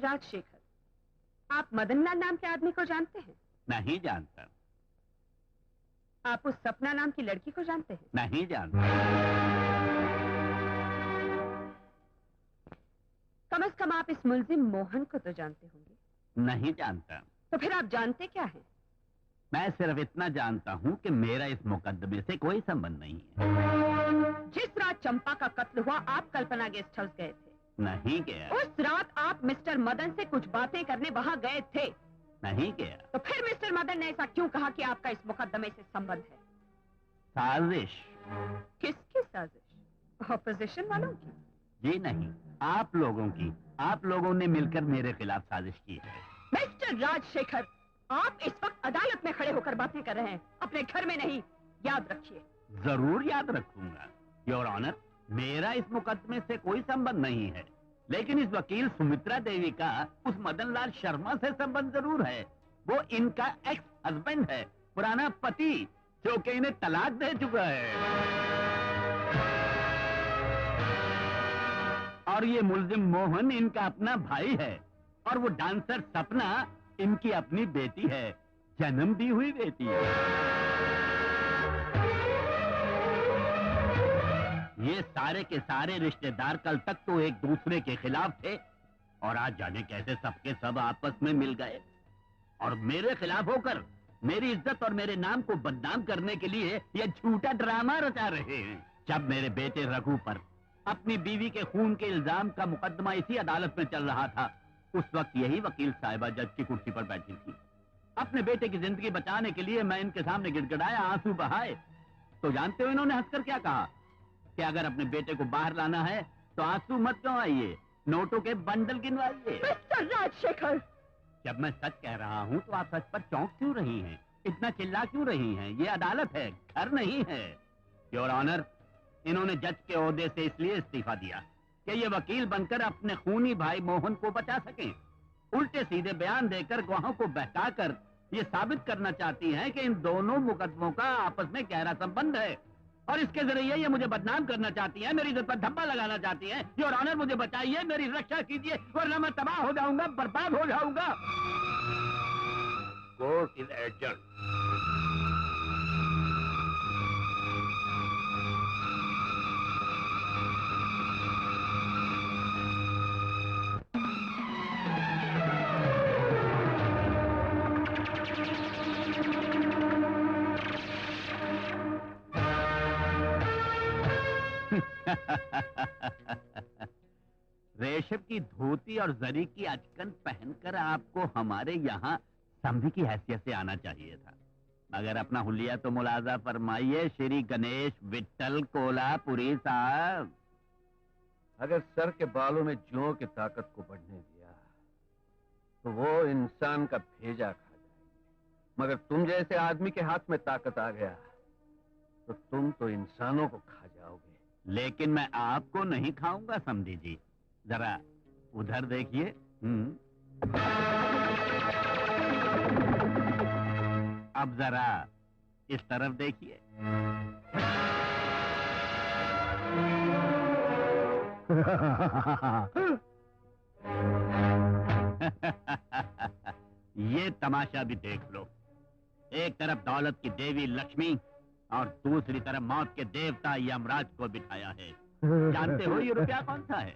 राजशेखर, आप मदनलाल नाम के आदमी को जानते हैं? नहीं जानता। आप उस सपना नाम की लड़की को जानते हैं? नहीं जानता। कम से कम आप इस मुलजिम मोहन को तो जानते होंगे? नहीं जानता। तो फिर आप जानते क्या हैं? मैं सिर्फ इतना जानता हूँ कि मेरा इस मुकदमे से कोई संबंध नहीं है। जिस रात चंपा का कत्ल हुआ आप कल्पना गेस्ट हाउस गए थे? नहीं गया। उस रात आप मिस्टर मदन से कुछ बातें करने वहाँ गए थे? नहीं गया। तो फिर मिस्टर मदन ने ऐसा क्यों कहा कि आपका इस मुकदमे से संबंध है? साजिश। किसकी साजिश? ऑपोजिशन वालों की? जी नहीं, आप लोगों की। आप लोगों ने मिलकर मेरे खिलाफ साजिश की है। मिस्टर राजशेखर, आप इस वक्त अदालत में खड़े होकर बातें कर रहे हैं, अपने घर में नहीं। याद रखिए। जरूर याद रखूंगा योर ऑनर। मेरा इस मुकदमे से कोई संबंध नहीं है, लेकिन इस वकील सुमित्रा देवी का उस मदनलाल शर्मा से संबंध जरूर है। वो इनका एक्स हस्बैंड है, पुराना पति, जो कि इन्हें तलाक दे चुका है। और ये मुलजिम मोहन इनका अपना भाई है, और वो डांसर सपना इनकी अपनी बेटी है, जन्म दी हुई बेटी है। ये सारे के सारे रिश्तेदार कल तक तो एक दूसरे के खिलाफ थे, और आज जाने कैसे सबके सब आपस में मिल गए और मेरे खिलाफ होकर मेरी इज्जत और मेरे नाम को बदनाम करने के लिए ये झूठा ड्रामा रचा रहे हैं। जब मेरे बेटे रघु पर अपनी बीवी के खून के इल्जाम का मुकदमा इसी अदालत में चल रहा था, उस वक्त यही वकील साहिबा जज की कुर्सी पर बैठी थी। अपने बेटे की जिंदगी बचाने के लिए मैं इनके सामने गिड़गिड़ाया, आंसू बहाए, तो जानते हो इन्होंने हंसकर क्या कहा कि अगर अपने बेटे को बाहर लाना है तो आंसू मत गंवाइए, नोटों के बंडल गिनवाइए। मिस्टर राजशेखर, जब मैं सच कह रहा हूँ तो आप सच पर चौंक क्यों रही हैं? इतना चिल्ला क्यों रही हैं? ये अदालत है, घर नहीं है। योर ऑनर, इन्होंने जज के ओहदे से इसलिए इस्तीफा दिया कि ये वकील बनकर अपने खूनी भाई मोहन को बचा सकें। उल्टे सीधे बयान देकर गवाहों को बहकाकर ये साबित करना चाहती हैं कि इन दोनों मुकदमों का आपस में गहरा संबंध है, और इसके जरिए ये मुझे बदनाम करना चाहती हैं, मेरी इज्जत पर धब्बा लगाना चाहती हैं। योर ऑनर, मुझे बचाइए, मेरी रक्षा कीजिए, वरना मैं तबाह हो जाऊंगा, बर्बाद हो जाऊंगा। Court is adjourn. रेशम की धोती और जरी की अचकन पहनकर आपको हमारे यहाँ संधि की हैसियत से आना चाहिए था, मगर अपना हुलिया तो मुलाजा फरमाइए श्री गणेश विट्ठल कोल्हापुरी साहब। अगर सर के बालों में जुओं की ताकत को बढ़ने दिया तो वो इंसान का भेजा खा जाएंगे, मगर तुम जैसे आदमी के हाथ में ताकत आ गया तो तुम तो इंसानों को खा जाओगे। लेकिन मैं आपको नहीं खाऊंगा समझी जी, जरा उधर देखिए। अब जरा इस तरफ देखिए। ये तमाशा भी देख लो। एक तरफ दौलत की देवी लक्ष्मी और दूसरी तरफ मौत के देवता यमराज को बिठाया है। जानते हो ये रुपया कौन सा है?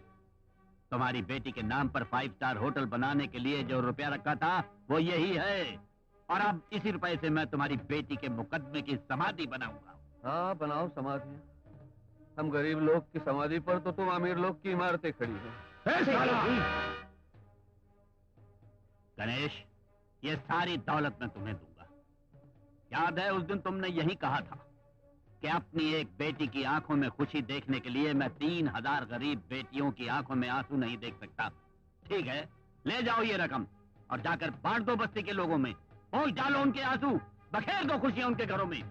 तुम्हारी बेटी के नाम पर 5 स्टार होटल बनाने के लिए जो रुपया रखा था वो यही है, और अब इसी रुपए से मैं तुम्हारी बेटी के मुकदमे की समाधि बनाऊंगा। हाँ, बनाओ समाधि। हम गरीब लोग की समाधि पर तो तुम अमीर लोग की इमारतें खड़ी हैं। गणेश, ये सारी दौलत मैं तुम्हें दूंगा। याद है उस दिन तुमने यही कहा था कि अपनी एक बेटी की आंखों में खुशी देखने के लिए मैं 3000 गरीब बेटियों की आंखों में आंसू नहीं देख सकता। ठीक है, ले जाओ ये रकम और जाकर बांट दो बस्ती के लोगों में, पहुंच डालो उनके आंसू, बखेर दो खुशियां उनके घरों में।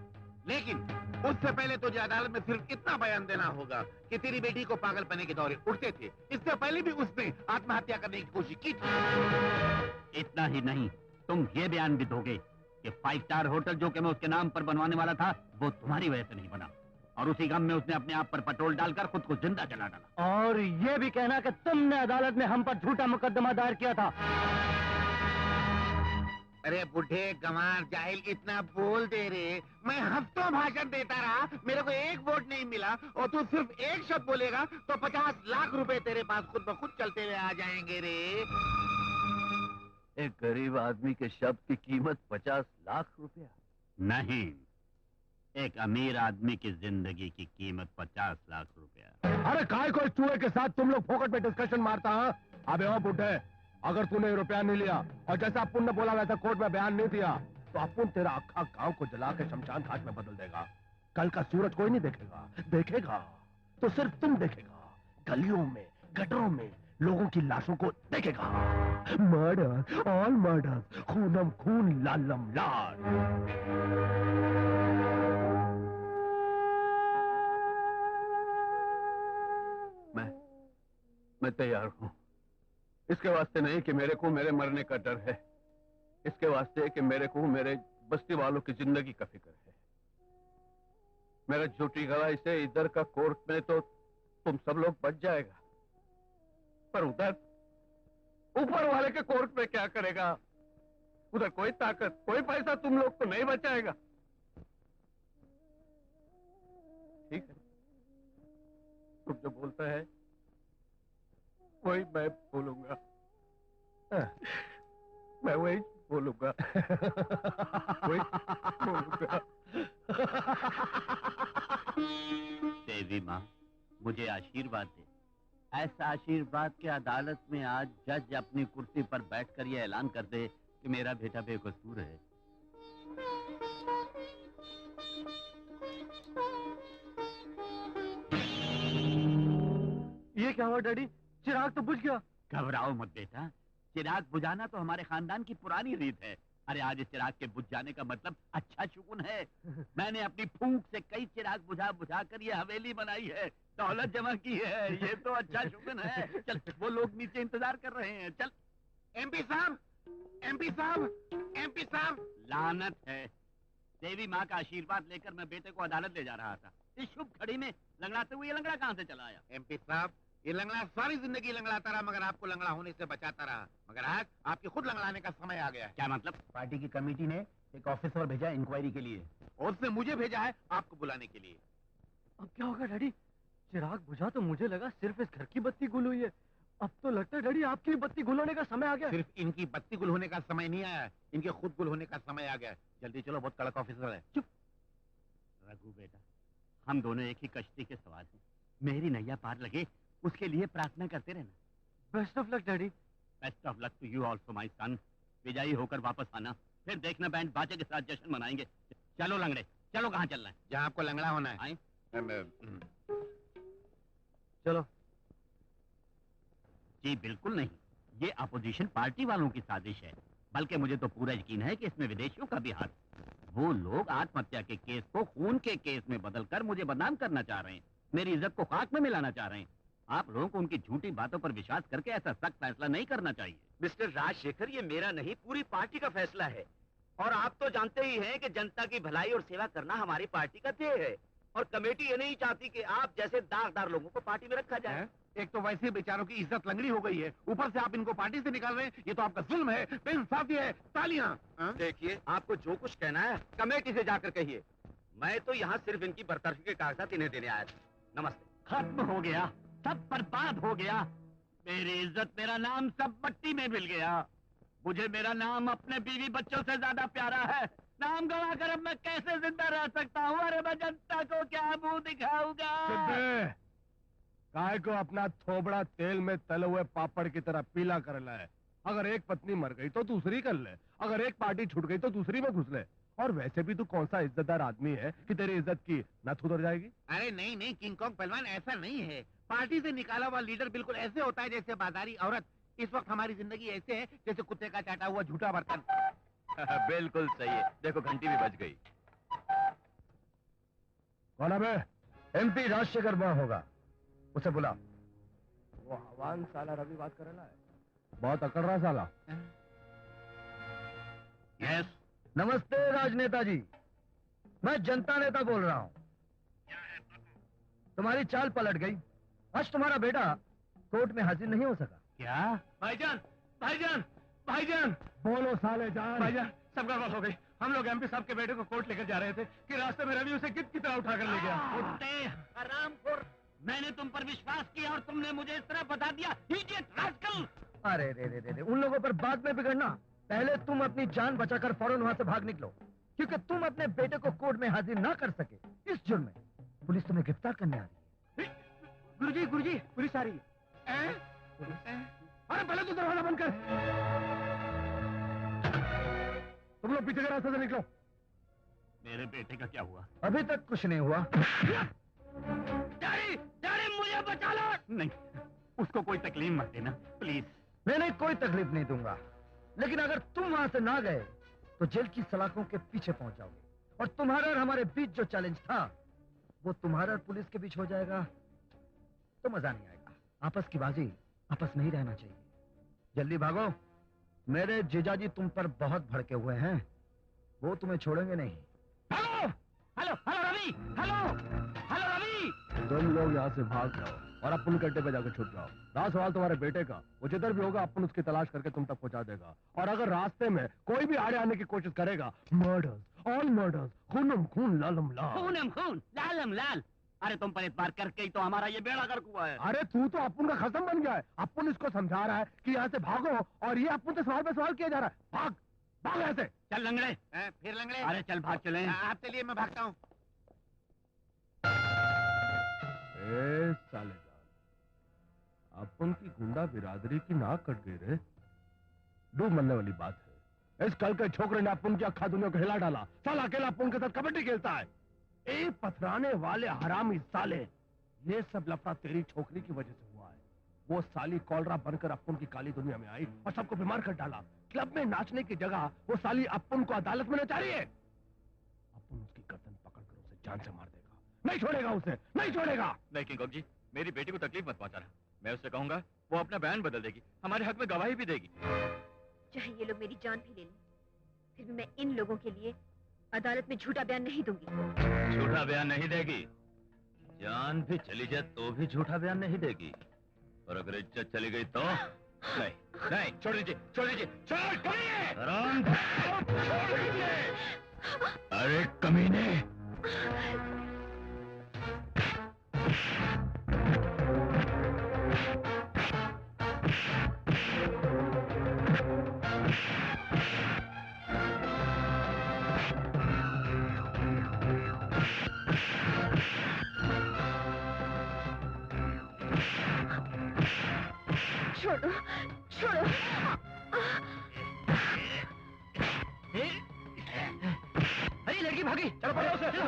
लेकिन उससे पहले तुझे अदालत में सिर्फ इतना बयान देना होगा कि तेरी बेटी को पागलपने के दौरे उठते थे। इससे पहले भी उसने आत्महत्या करने की कोशिश की थी। इतना ही नहीं, तुम ये बयान भी दोगे कि 5 स्टार होटल जो कि मैं उसके नाम पर बनवाने वाला था वो तुम्हारी वजह से नहीं बना। और उसी गम में उसने अपने आप पर पेट्रोल डालकर खुद को जिंदा जला डाला। और ये भी कहना कि तुमने अदालत में हम पर झूठा मुकदमा दायर किया था। अरे बुढ़े गंवार जाहिल, इतना बोल दे रे। मैं हफ्तों भाषण देता रहा, मेरे को एक वोट नहीं मिला, और तू सिर्फ एक शब्द बोलेगा तो 50 लाख रुपए तेरे पास खुद ब खुद चलते हुए आ जाएंगे रे। एक गरीब आदमी के शब्द की कीमत 50 लाख रुपया? नहीं, एक अमीर आदमी की जिंदगी की कीमत 50 लाख रुपया। अरे काय को चूहे के साथ तुम लोग फोकट में डिस्कशन मारता है? अबे ओ बुढ़े, अगर तूने रुपया नहीं लिया और जैसा अपुन ने बोला वैसा कोर्ट में बयान नहीं दिया तो अपुन तेरा अक्खा गांव को जला के शमशान घाट में बदल देगा। कल का सूरज कोई नहीं देखेगा, देखेगा तो सिर्फ तुम देखेगा। गलियों में, गटरों में लोगों की लाशों को देखेगा। मर्डर, ऑल मर्डर, खूनम खून, लालम लाल। मैं तैयार हूं। इसके वास्ते नहीं कि मेरे को मेरे मरने का डर है, इसके वास्ते कि मेरे को मेरे बस्ती वालों की जिंदगी का फिक्र है। मेरा झूठी गवाही से इधर का कोर्ट में तो तुम सब लोग बच जाएगा, पर उधर ऊपर वाले के कोर्ट में क्या करेगा? उधर कोई ताकत, कोई पैसा तुम लोग को नहीं बचाएगा। ठीक है, तुम जो बोलता है वही मैं बोलूंगा। मैं वही बोलूंगा। वही बोलूंगा। देवी माँ, मुझे आशीर्वाद दे। ऐसा आशीर्वाद के अदालत में आज जज अपनी कुर्सी पर बैठकर यह ऐलान कर दे कि मेरा बेटा बेकसूर है। ये क्या हुआ डैडी? चिराग तो बुझ गया। घबराओ मत बेटा, चिराग बुझाना तो हमारे खानदान की पुरानी रीत है। अरे आज इस चिराग के बुझ जाने का मतलब अच्छा शुगुन है। मैंने अपनी फूंक से कई चिराग बुझा बुझा कर ये हवेली बनाई है, दौलत जमा की है। ये तो अच्छा शुगुन है। चल, वो लोग नीचे इंतजार कर रहे हैं। चल। एमपी साहब, एमपी साहब, एमपी साहब। लानत है, देवी माँ का आशीर्वाद लेकर मैं बेटे को अदालत ले जा रहा था। इस शुभ घड़ी में लंगड़ाते हुए ये लंगड़ा कहाँ से चला आया? एमपी साहब, ये लंगड़ा सारी जिंदगी लंगड़ाता रहा, मगर आपको लंगड़ा होने से बचाता रहा। मगर आज आपके खुद लंगड़ाने का समय आ गया है। क्या मतलब? पार्टी की कमेटी ने एक ऑफिसर भेजा इंक्वायरी के लिए। और उसने मुझे भेजा है आपको बुलाने के लिए। अब क्या होगा डैडी? चिराग बुझा तो मुझे लगा सिर्फ इस घर की बत्ती गुल हुई है। अब तो लगता है डैडी आपकी भी बत्ती गुल होने का समय आ गया। सिर्फ इनकी बत्ती गुल होने का समय नहीं आया, इनके खुद गुल होने का समय आ गया। जल्दी चलो, बहुत कड़क ऑफिसर है। चुप रघु बेटा, हम दोनों एक ही कश्ती के सवार हैं। मेरी नैया पार लगे उसके लिए प्रार्थना करते रहना। Best of luck daddy. Best of luck to you also my son. विजयी होकर वापस आना, फिर देखना बैंड बाजे के साथ जश्न मनाएंगे। चलो लंगड़े, चलो। कहाँ चलना है? जहाँ आपको लंगड़ा होना है। आए? चलो। जी बिल्कुल नहीं, ये अपोजिशन पार्टी वालों की साजिश है। बल्कि मुझे तो पूरा यकीन है कि इसमें विदेशियों का भी हाथ। वो लोग आत्महत्या के केस को खून के केस में बदलकर मुझे बदनाम करना चाह रहे हैं, मेरी इज्जत को खाक में मिलाना चाह रहे हैं। आप लोगों को उनकी झूठी बातों पर विश्वास करके ऐसा सख्त फैसला नहीं करना चाहिए। मिस्टर राजशेखर, ये मेरा नहीं, पूरी पार्टी का फैसला है। और आप तो जानते ही हैं कि जनता की भलाई और सेवा करना हमारी पार्टी का ध्येय है। और कमेटी ये नहीं चाहती कि आप जैसे दागदार लोगों को पार्टी में रखा जाए। एक तो वैसे बेचारों की इज्जत लंगड़ी हो गई है, ऊपर से आप इनको पार्टी से निकाल रहे हैं। ये तो आपका जुल्म है, बेइंसाफी है। तालियां। देखिए, आपको जो कुछ कहना है कमेटी से जाकर कहिए। मैं तो यहाँ सिर्फ इनकी बर्तरफी के कागजात इन्हें देने आया था। नमस्ते। खत्म हो गया, सब बर्बाद हो गया। मेरी इज्जत, मेरा नाम सब मट्टी में मिल गया। मुझे मेरा नाम अपने बीवी बच्चों से ज्यादा प्यारा है। नाम गवा कर अब मैं कैसे जिंदा रह सकता हूँ? अरे मैं जनता को क्या मुंह दिखाऊंगा? काय को अपना थोबड़ा तेल में तले हुए पापड़ की तरह पीला कर है। अगर एक पत्नी मर गई तो दूसरी कर ले, अगर एक पार्टी छूट गई तो दूसरी में घुस ले। और वैसे भी तू कौन सा इज्जतदार आदमी है कि तेरी इज्जत की नथ उतर जाएगी? अरे नहीं नहीं किंग कॉन्ग पहलवान, ऐसा नहीं है। पार्टी से निकाला हुआ लीडर बिल्कुल ऐसे होता है जैसे बाजारी औरत। इस वक्त हमारी जिंदगी ऐसे है जैसे कुत्ते का चाटा हुआ झूठा बर्तन। बिल्कुल सही है। देखो घंटी भी बज गई। कौन है बे? एमपी राजशेखर वहां होगा, उसे बुला। वो हवान साला रवि बात कर रहा है, बहुत अकड़ रहा साला। यस। नमस्ते राजनेता जी, मैं जनता नेता बोल रहा हूँ। तुम्हारी चाल पलट गई। आज तुम्हारा बेटा कोर्ट में हाजिर नहीं हो सका। क्या? भाईजान, भाईजान, भाईजान, बोलो साले जान। भाईजान, सब गड़बड़ हो गई। हम लोग एमपी साहब के बेटे को कोर्ट लेकर जा रहे थे कि रास्ते में रवि उसे कित की तरह उठाकर ले गया। कुत्ते हरामखोर, मैंने तुम पर विश्वास किया और तुमने मुझे इस तरह बता दिया। Idiot rascal. अरे रे रे रे रे, उन लोगों पर बाद में बिगड़ना। पहले तुम अपनी जान बचाकर फौरन वहां से भाग निकलो, क्योंकि तुम अपने बेटे को कोर्ट में हाजिर ना कर सके। इस जुर्म में पुलिस तुम्हें गिरफ्तार करने आ रही है। गुरुजी, गुरुजी, पुलिस आ रही है। अरे पहले तो दरवाजा बंद कर। तुम लोग पीछे के रास्ते से निकलो। मेरे बेटे का क्या हुआ? अभी तक कुछ नहीं हुआ। डैडी, डैडी मुझे बचा लो। नहीं, उसको कोई तकलीफ मत देना प्लीज। मैं नहीं, कोई तकलीफ नहीं दूंगा, लेकिन अगर तुम वहां से ना गए तो जेल की सलाखों के पीछे पहुंच जाओगे और तुम्हारा और हमारे बीच जो चैलेंज था वो तुम्हारा और पुलिस के बीच हो जाएगा तो मजा नहीं आएगा। आपस की बाजी आपस में ही रहना चाहिए। जल्दी भागो, मेरे जीजाजी तुम पर बहुत भड़के हुए हैं, वो तुम्हें छोड़ेंगे नहीं। Hello hello hello Ravi, hello hello Ravi. तुम लोग यहाँ से भाग जाओ और अपन कट्टे पे जाकर छुप जाओ। रहा सवाल तुम्हारे बेटे का, वो जिधर भी होगा अपन उसकी तलाश करके तुम तक पहुंचा देगा। और अगर रास्ते में कोई भी आड़े आने की कोशिश करेगा, मर्डर्स, ऑल मर्डर्स, खूनम खून लालम लाल। खूनम खून लालम लाल। अरे तुम पर इतबार करके ही तो हमारा ये बेड़ा गर्क हुआ है। अरे तू तो अपन का खत्म बन गया है। अपन इसको समझा रहा है कि यहाँ से भागो और ये अपन से सवाल पे सवाल किया जा रहा है। भाग भाग ऐसे। चल लंगड़े। फिर लंगड़े। अरे चल भाग चले। आप चलिए, मैं भागता हूँ। साले जान, अपन की गुंडा बिरादरी की नाक कट गई रे। डूब मरने वाली बात है। इस कल के छोकरे ने अपन की अक्खा दुनिया को हिला डाला। साला अकेला अपन के साथ कबड्डी खेलता है। ए पथराने वाले हरामी साले, ये सब लफड़ा तेरी छोकरी की वजह से हुआ है। वो साली कॉलरा बनकर अपन की काली दुनिया में आई और सबको बीमार कर डाला। क्लब में नाचने की जगह वो साली अपन को अदालत में नचा रही है। अपन उसकी गर्दन पकड़कर उसे जान से मार देगा। नहीं छोड़ेगा उसे, नहीं छोड़ेगा। नहीं किंग कॉन्ग जी, मेरी बेटी को तकलीफ मत पहुंचाना। मैं उससे कहूंगा वो अपना बयान बदल देगी, हमारे हक में गवाही भी देगी। चाहे ये लोग मेरी जान भी ले लें, फिर भी मैं इन लोगों के लिए अदालत में झूठा बयान नहीं दूंगी। झूठा बयान नहीं देगी? जान भी चली जाए तो भी झूठा बयान नहीं देगी। और अगर इज्जत चली गई तो? नहीं नहीं, छोड़ दीजिए, छोड़ दीजिए, छोड़ दीजिए। अरे कमीने, छोड़ो, छोड़ो। अरे लड़की भागी, चलो पकड़ो उसे, चलो।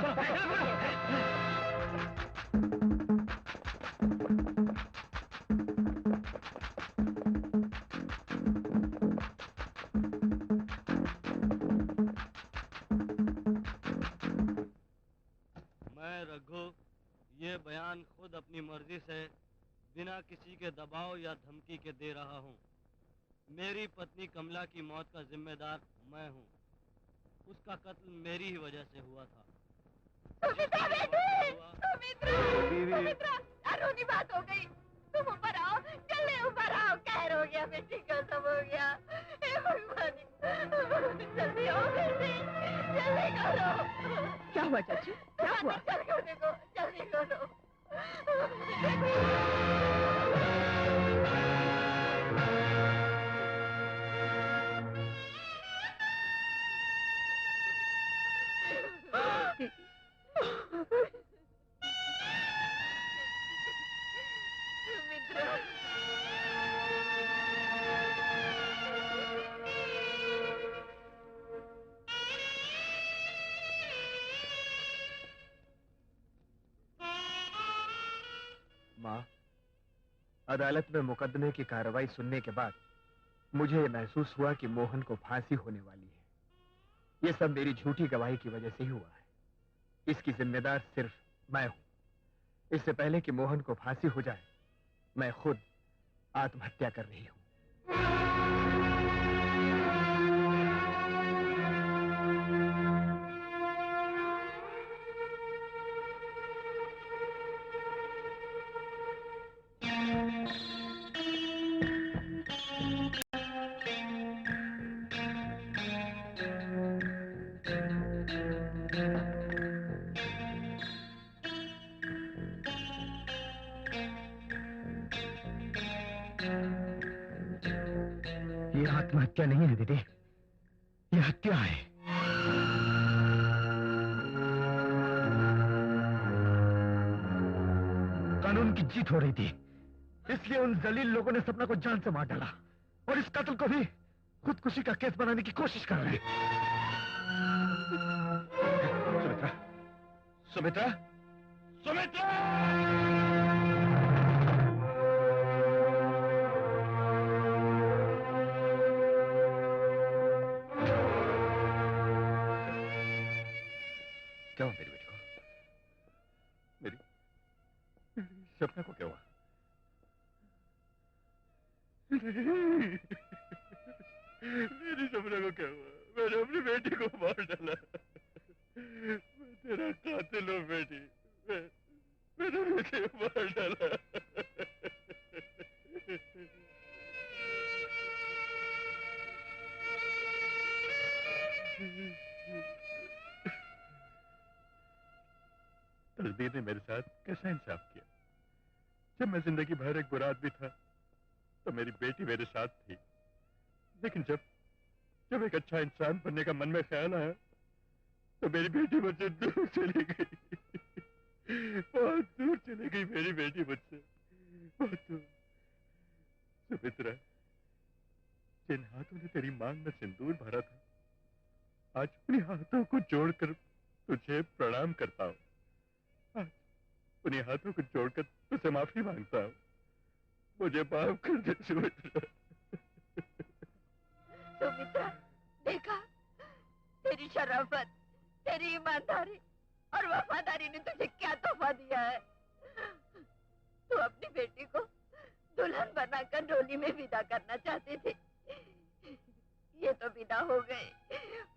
मैं रघु ये बयान खुद अपनी मर्जी से बिना किसी के दबाव या धमकी के दे रहा हूँ। मेरी पत्नी कमला की मौत का जिम्मेदार मैं हूँ। उसका कत्ल मेरी ही वजह से हुआ था। सुमित्रा, अरुणी बात हो गई। तुम ऊपर आओ, जल्दी ऊपर आओ। कहर हो गया, बेटी का सब हो गया। हे भगवान, जल्दी आओ बेटी, जल्दी करो। क्या हुआ चाची? क्या हुआ? जल्दी करो। माँ, अदालत में मुकदमे की कार्रवाई सुनने के बाद मुझे ये महसूस हुआ कि मोहन को फांसी होने वाली है। ये सब मेरी झूठी गवाही की वजह से ही हुआ है। इसकी जिम्मेदार सिर्फ मैं हूं। इससे पहले कि मोहन को फांसी हो जाए, मैं खुद आत्महत्या कर रही हूं। ये आत्महत्या नहीं है दीदी, ये हत्या है। कानून की जीत हो रही थी, इसलिए उन जलील लोगों ने सपना को जान से मार डाला और इस कत्ल को भी खुदकुशी का केस बनाने की कोशिश कर रहे हैं। सुमित्रा, सुमित्रा, सुमित्रा! क्या हुआ मेरी बेटी को? मेरी सपना को क्या हुआ? मेरी सपना को क्या हुआ? मैंने अपनी बेटी को मार डाला। मैं तेरा कातिल हूँ बेटी, मैंने बेटी को मार डाला। तकदीर ने मेरे साथ कैसा इंसाफ किया। जब मैं जिंदगी भर एक बुरा आदमी था तो मेरी बेटी मेरे साथ थी, लेकिन जब एक अच्छा इंसान बनने का मन में ख्याल आया तो मेरी बेटी मुझसे दूर चली गई। बहुत दूर चली गई मेरी बेटी मुझसे, बहुत दूर। सुमित्रा, जिन हाथों ने तेरी मांग में सिंदूर भरा था, आज अपने हाथों को जोड़कर तुझे प्रणाम करता हूँ। आज उन्हीं हाथों को जोड़कर तुझसे माफी मांगता हूँ। मुझे माफ कर दे सुमित्रा। सुमित्रा, देखा, तेरी शराफत, तेरी ईमानदारी और वफादारी ने तुझे क्या तोहफा दिया है। तू अपनी बेटी को दुल्हन बनाकर डोली में विदा करना चाहती थी, ये तो विदा हो गई,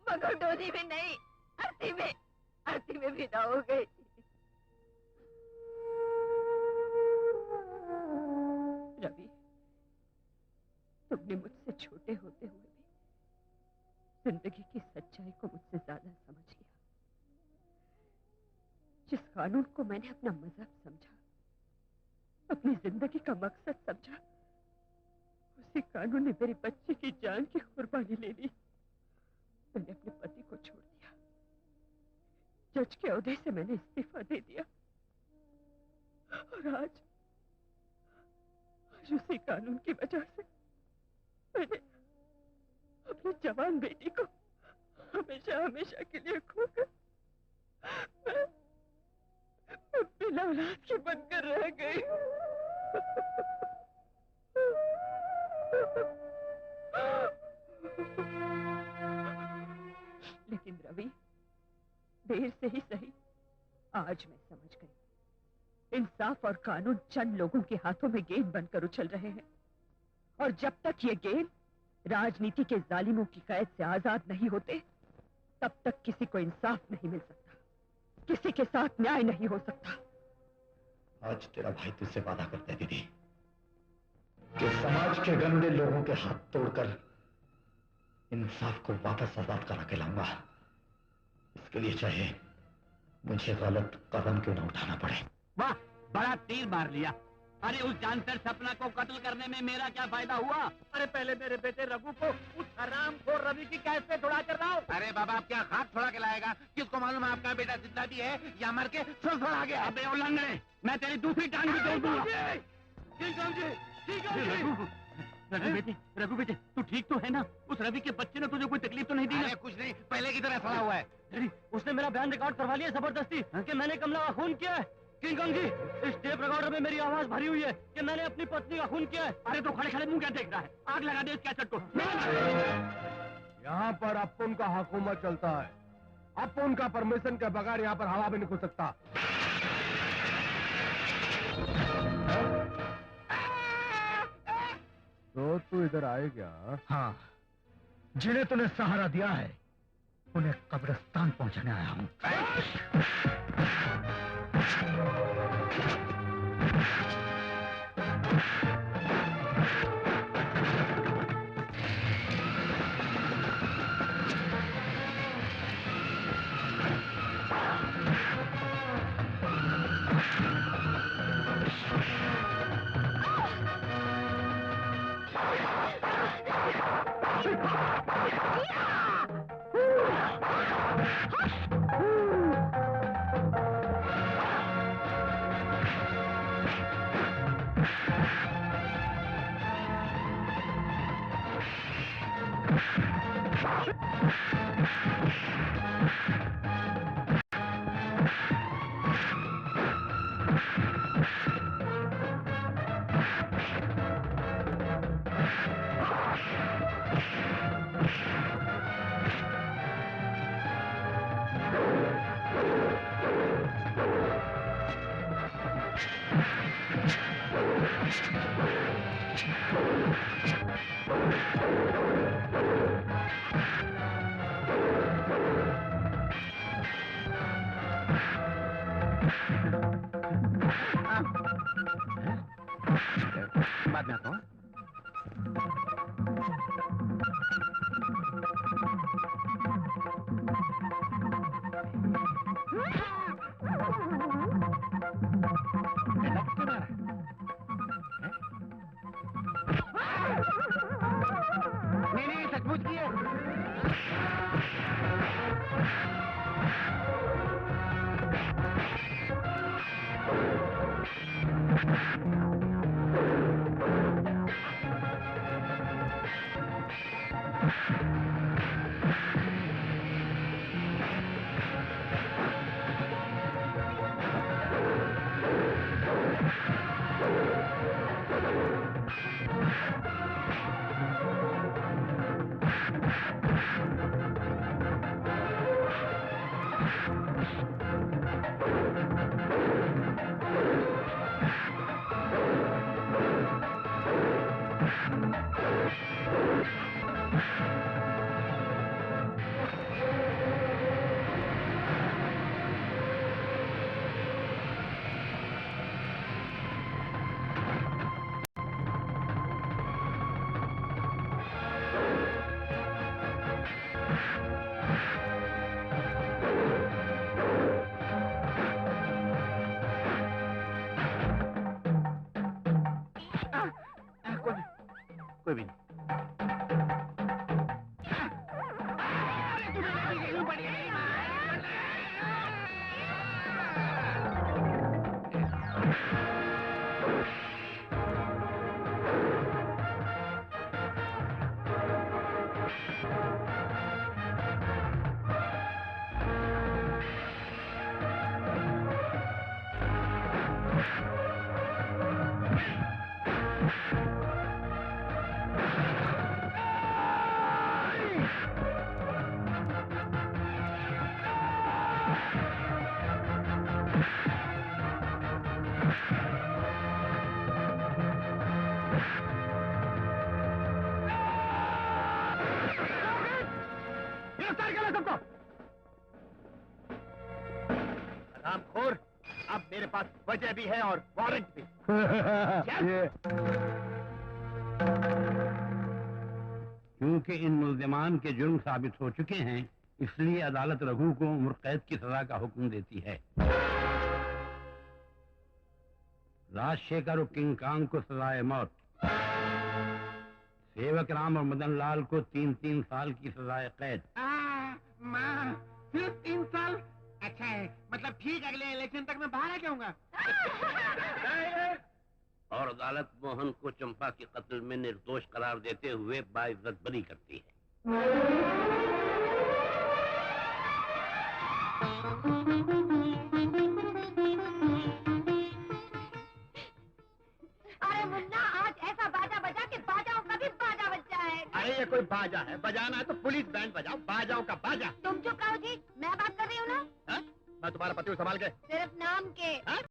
मगर डोली में नहीं, अर्थी में विदा हो गई। रवि, तुमने मुझसे छोटे होते हुए भी जिंदगी की सच्चाई को मुझसे ज्यादा समझ लिया। जिस कानून को मैंने अपना मजहब समझा, अपनी जिंदगी का मकसद समझा, उसी कानून ने मेरी बच्ची की जान की कुर्बानी ले ली। मैंने अपने पति को छोड़ दिया, जज के ओहदे से मैंने इस्तीफा दे दिया और आज उसी कानून की वजह से मैंने अपनी जवान बेटी को हमेशा हमेशा के लिए खोकर मैं बिना औलाद की बनकर रह गई। लेकिन रवि, देर से ही सही, आज मैं समझ गई। इंसाफ और कानून चंद लोगों के हाथों में गेंद बनकर उछल रहे हैं, और जब तक ये गेंद राजनीति के जालिमों की कैद से आजाद नहीं होते, तब तक किसी को इंसाफ नहीं मिल सकता, किसी के साथ न्याय नहीं हो सकता। आज तेरा भाई तुझसे वादा करता है दीदी कि समाज के गंदे लोगों के हाथ तोड़कर इंसाफ को वापस आजाद करा के लाऊंगा। इसके लिए चाहे मुझे गलत कदम क्यों न उठाना पड़े। वाह, बड़ा तीर मार लिया। अरे उस जानकर सपना को कत्ल करने में मेरा क्या फायदा हुआ? अरे पहले मेरे बेटे रघु को उस हरामखोर रवि की कैद से छुड़ा कर लाओ। अरे बाबा, आप क्या खाक छोड़ा के लाएगा? किसको मालूम है आपका बेटा जिंदा भी है या मर के सड़सड़ा गया? अबे उल्लंघने, मैं तेरी दूसरी टांग भी तोड़ दूंगा। रघु बेटे, तू ठीक तो है ना? उस रवि के बच्चे ने तुझे कोई तकलीफ तो नहीं दी ना? कुछ नहीं, पहले की तरह सड़ा हुआ है। उसने मेरा बयान रिकॉर्ड करवा लिया जबरदस्ती कि मैंने कमला का खून किया है। किंग कॉन्ग जी, इस टेप रिकॉर्डर में मेरी आवाज भरी हुई है कि मैंने अपनी पत्नी का खून किया है। अरे तो खड़े खड़े मुंह क्या देख रहा है? आग लगा दे इस कैसेट को। यहाँ पर अपुन का हुकूमत चलता है। अपुन का परमिशन के बगैर यहाँ पर हवा भी नहीं घुस सकता। तो तू इधर आए क्या? हाँ, जिन्हें तूने सहारा दिया है उन्हें कब्रिस्तान पहुंचाने आया हूँ। बाद में आता हूँ। नहीं सचमुच की है। कोई भी नहीं। हरामखोर, अब मेरे पास वजह भी है और वारंट भी। क्योंकि इन मुल्जिमान के जुर्म साबित हो चुके हैं, इसलिए अदालत रघु को उम्र कैद की सजा का हुक्म देती है। राजशेखर और किंग कांग को सजाए मौत, सेवक राम और मदन लाल को 3-3 साल की सजाए कैद। माँ, सिर्फ 3 साल? अच्छा है, मतलब ठीक अगले इलेक्शन तक मैं बाहर आ जाऊंगा। और अदालत मोहन को चंपा के कत्ल में निर्दोष करार देते हुए बाइज्जत बरी करती है। अरे मुन्ना, आज ऐसा बाजा बजा के बाजाओं का भी बाजा बज जाए। अरे ये कोई बाजा है? बजाना है तो पुलिस बैंड बजाओ, बाजाओ का बाजा। तुम चुप रहो जी, मैं बात कर रही हूँ ना। मैं तुम्हारा पति हूँ, संभाल के। सिर्फ नाम के।